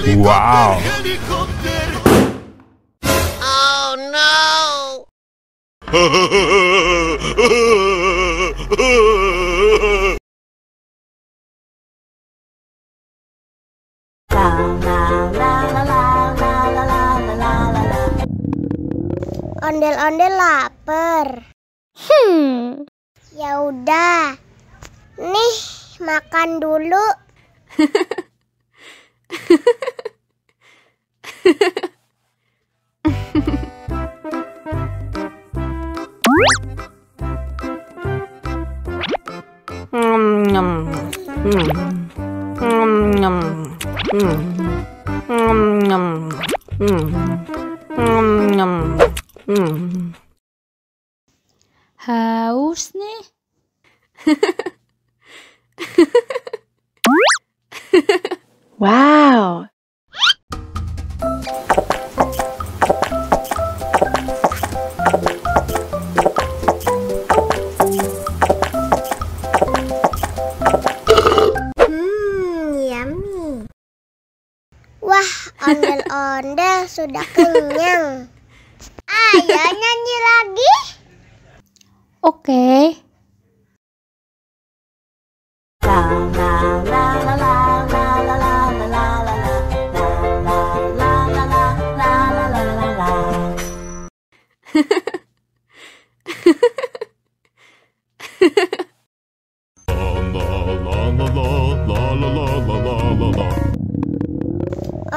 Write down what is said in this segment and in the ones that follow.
Wow. Oh no. Ondel-ondel lapar. Ya udah. Nih, makan dulu. Haus nih. Wow. Yummy. Wah, ondel-ondel sudah kenyang. Ayo nyanyi lagi. Oke.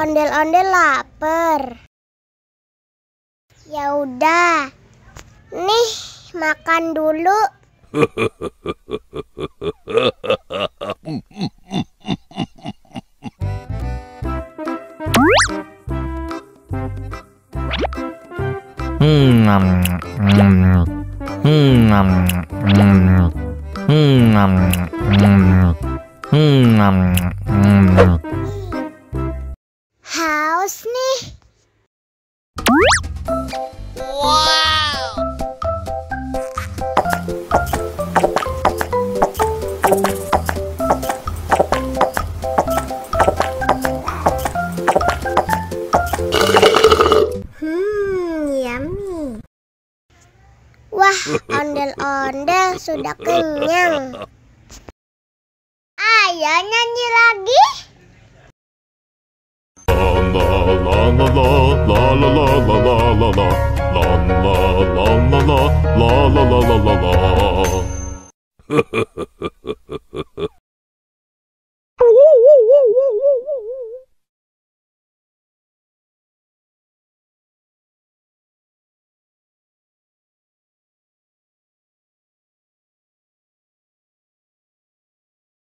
Ondel-ondel lapar. Ya udah. Nih, makan dulu. Haus nih. Wow. Yummy. Wah, ondel-ondel sudah kenyang. Ayo nyanyi lagi. La la la la la la la la la la la la la la.